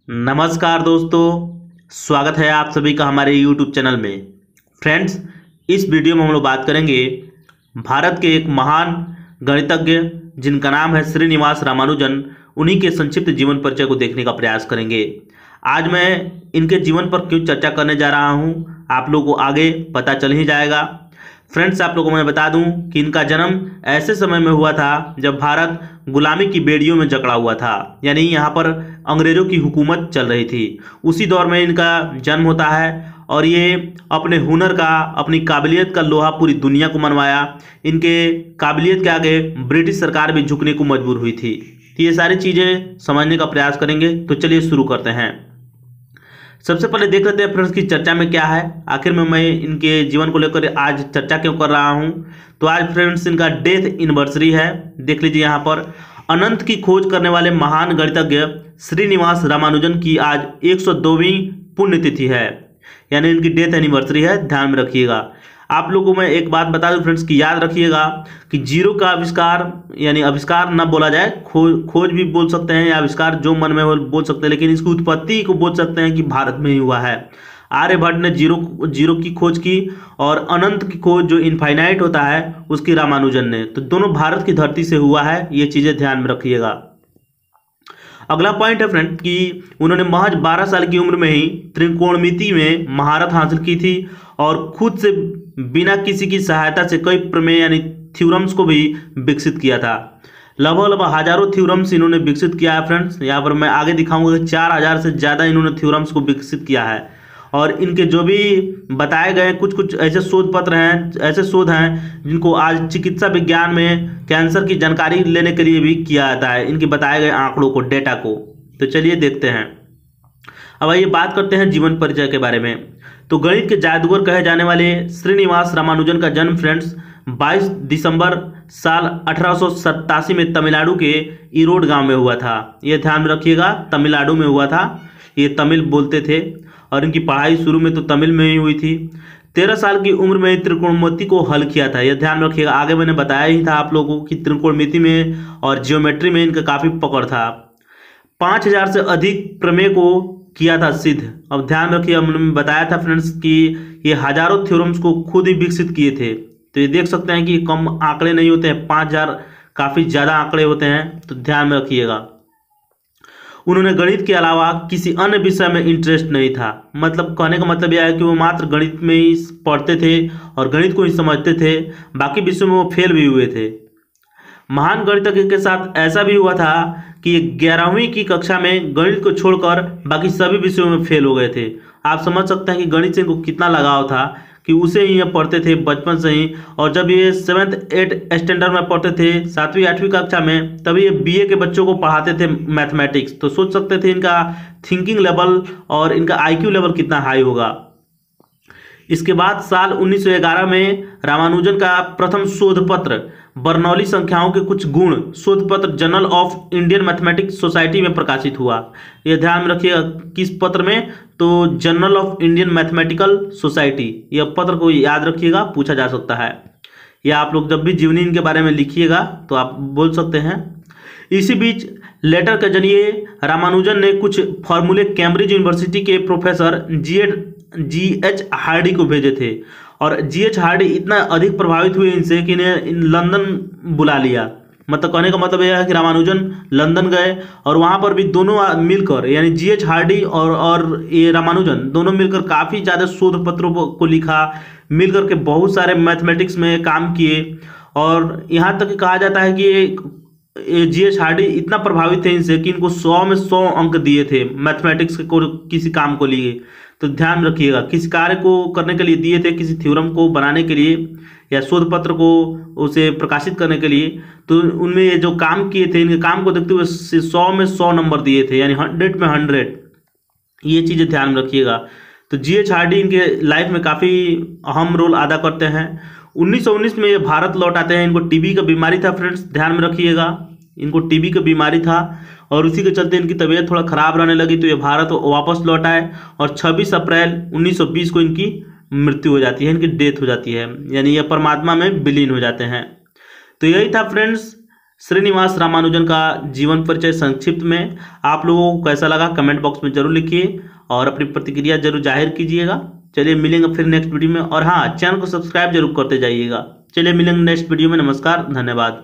नमस्कार दोस्तों, स्वागत है आप सभी का हमारे YouTube चैनल में। फ्रेंड्स, इस वीडियो में हम लोग बात करेंगे भारत के एक महान गणितज्ञ जिनका नाम है श्रीनिवास रामानुजन। उन्हीं के संक्षिप्त जीवन परिचय को देखने का प्रयास करेंगे। आज मैं इनके जीवन पर क्यों चर्चा करने जा रहा हूँ, आप लोगों को आगे पता चल ही जाएगा। फ्रेंड्स, आप लोगों को मैं बता दूं कि इनका जन्म ऐसे समय में हुआ था जब भारत गुलामी की बेड़ियों में जकड़ा हुआ था, यानी यहाँ पर अंग्रेजों की हुकूमत चल रही थी। उसी दौर में इनका जन्म होता है और ये अपने हुनर का, अपनी काबिलियत का लोहा पूरी दुनिया को मनवाया। इनके काबिलियत के आगे ब्रिटिश सरकार भी झुकने को मजबूर हुई थी। तो ये सारी चीज़ें समझने का प्रयास करेंगे। तो चलिए शुरू करते हैं। सबसे पहले देख लेते हैं फ्रेंड्स की चर्चा में क्या है। आखिर में मैं इनके जीवन को लेकर आज चर्चा क्यों कर रहा हूं। तो आज फ्रेंड्स इनका डेथ एनिवर्सरी है। देख लीजिए यहाँ पर अनंत की खोज करने वाले महान गणितज्ञ श्रीनिवास रामानुजन की आज 102वीं पुण्यतिथि है, यानी इनकी डेथ एनिवर्सरी है। ध्यान में रखिएगा। आप लोगों को मैं एक बात बता दूं फ्रेंड्स कि याद रखिएगा कि जीरो का आविष्कार, यानी आविष्कार ना बोला जाए, खोज भी बोल सकते हैं या आविष्कार जो मन में हो बोल सकते हैं, लेकिन इसकी उत्पत्ति को बोल सकते हैं कि भारत में ही हुआ है। आर्यभट्ट ने जीरो की खोज की और अनंत की खोज जो इनफाइनाइट होता है उसकी रामानुजन ने। तो दोनों भारत की धरती से हुआ है, ये चीजें ध्यान में रखिएगा। अगला पॉइंट है फ्रेंड कि उन्होंने महज 12 साल की उम्र में ही त्रिकोणमिति में महारत हासिल की थी और खुद से बिना किसी की सहायता से कई प्रमेय यानी थ्योरम्स को भी विकसित किया था। लगभग हजारों थ्योरम्स इन्होंने विकसित किया है फ्रेंड्स। यहाँ पर मैं आगे दिखाऊंगा कि 4000 से ज़्यादा इन्होंने थ्योरम्स को विकसित किया है। और इनके जो भी बताए गए कुछ ऐसे शोध पत्र हैं, ऐसे शोध हैं जिनको आज चिकित्सा विज्ञान में कैंसर की जानकारी लेने के लिए भी किया जाता है, इनके बताए गए आंकड़ों को, डेटा को। तो चलिए देखते हैं। अब आइए बात करते हैं जीवन परिचय के बारे में। तो गणित के जादूगर कहे जाने वाले श्रीनिवास रामानुजन का जन्म फ्रेंड्स 22 दिसंबर साल 1887 में तमिलनाडु के ईरोड गांव में हुआ था। ये ध्यान में रखिएगा, तमिलनाडु में हुआ था। ये तमिल बोलते थे और इनकी पढ़ाई शुरू में तो तमिल में ही हुई थी। 13 साल की उम्र में त्रिकोणमिति को हल किया था। यह ध्यान में रखिएगा, आगे मैंने बताया ही था आप लोगों को कि त्रिकोणमिति में और जियोमेट्री में इनका काफ़ी पकड़ था। 5000 से अधिक प्रमेय को किया था सिद्ध। अब ध्यान रखिए, हमने बताया था फ्रेंड्स कि ये हजारों थ्योरम्स को खुद ही विकसित किए थे। तो ये देख सकते हैं कि कम आंकड़े नहीं होते हैं, 5000 काफ़ी ज़्यादा आंकड़े होते हैं। तो ध्यान में रखिएगा। उन्होंने गणित के अलावा किसी अन्य विषय में इंटरेस्ट नहीं था। मतलब कहने का मतलब यह है कि वो मात्र गणित में ही पढ़ते थे और गणित को ही समझते थे, बाकी विषयों में वो फेल भी हुए थे। महान गणितज्ञ के साथ ऐसा भी हुआ था कि 11वीं की कक्षा में गणित को छोड़कर बाकी सभी विषयों में फेल हो गए थे। आप समझ सकते हैं कि गणित से इनको कितना लगाव था कि उसे ही ये पढ़ते थे बचपन से ही। और जब ये 7th 8th स्टैंडर्ड में पढ़ते थे, 7वीं 8वीं कक्षा में, तभी ये BA के बच्चों को पढ़ाते थे मैथमेटिक्स। तो सोच सकते थे इनका थिंकिंग लेवल और इनका IQ लेवल कितना हाई होगा। इसके बाद साल 1911 में रामानुजन का प्रथम शोध पत्र बर्नौली संख्याओं के कुछ गुण शोध पत्र journal of Indian mathematics society में प्रकाशित हुआ। यह ध्यान में रखिएगा, किस पत्र में, तो journal of Indian mathematical society. यह पत्र को याद रखिएगा, पूछा जा सकता है। या आप लोग जब भी जीवनी इनके बारे में लिखिएगा तो आप बोल सकते हैं। इसी बीच लेटर के जरिए रामानुजन ने कुछ फॉर्मूले कैम्ब्रिज यूनिवर्सिटी के प्रोफेसर GH हार्डी को भेजे थे और GH हार्डी इतना अधिक प्रभावित हुए इनसे कि इन्हें लंदन बुला लिया। मतलब कहने का मतलब यह है कि रामानुजन लंदन गए और वहाँ पर भी दोनों मिलकर, यानी GH हार्डी और ये रामानुजन दोनों मिलकर काफ़ी ज़्यादा शोध पत्रों को लिखा, मिलकर के बहुत सारे मैथमेटिक्स में काम किए। और यहाँ तक कहा जाता है कि GH हार्डी इतना प्रभावित थे इनसे कि इनको 100 में 100 अंक दिए थे मैथमेटिक्स को, किसी काम को लिए। तो ध्यान रखिएगा, किसी कार्य को करने के लिए दिए थे, किसी थ्योरम को बनाने के लिए या शोध पत्र को उसे प्रकाशित करने के लिए। तो उनमें ये जो काम किए थे, इनके काम को देखते हुए 100 में 100 नंबर दिए थे, यानी 100 में 100। ये चीज़ें ध्यान में रखिएगा। तो GH हार्डी इनके लाइफ में काफ़ी अहम रोल अदा करते हैं। 1919 में ये भारत लौट आते हैं। इनको TB का बीमारी था फ्रेंड्स, ध्यान में रखिएगा, इनको TB का बीमारी था और उसी के चलते इनकी तबीयत थोड़ा ख़राब रहने लगी। तो ये भारत वापस लौट आए और 26 अप्रैल 1920 को इनकी मृत्यु हो जाती है, इनकी डेथ हो जाती है, यानी ये परमात्मा में विलीन हो जाते हैं। तो यही था फ्रेंड्स श्रीनिवास रामानुजन का जीवन परिचय संक्षिप्त में आप लोगों को कैसा लगा कमेंट बॉक्स में जरूर लिखिए और अपनी प्रतिक्रिया जरूर जाहिर कीजिएगा। चलिए मिलेंगे फिर नेक्स्ट वीडियो में, और हाँ, चैनल को सब्सक्राइब जरूर करते जाइएगा। चलिए मिलेंगे नेक्स्ट वीडियो में। नमस्कार, धन्यवाद।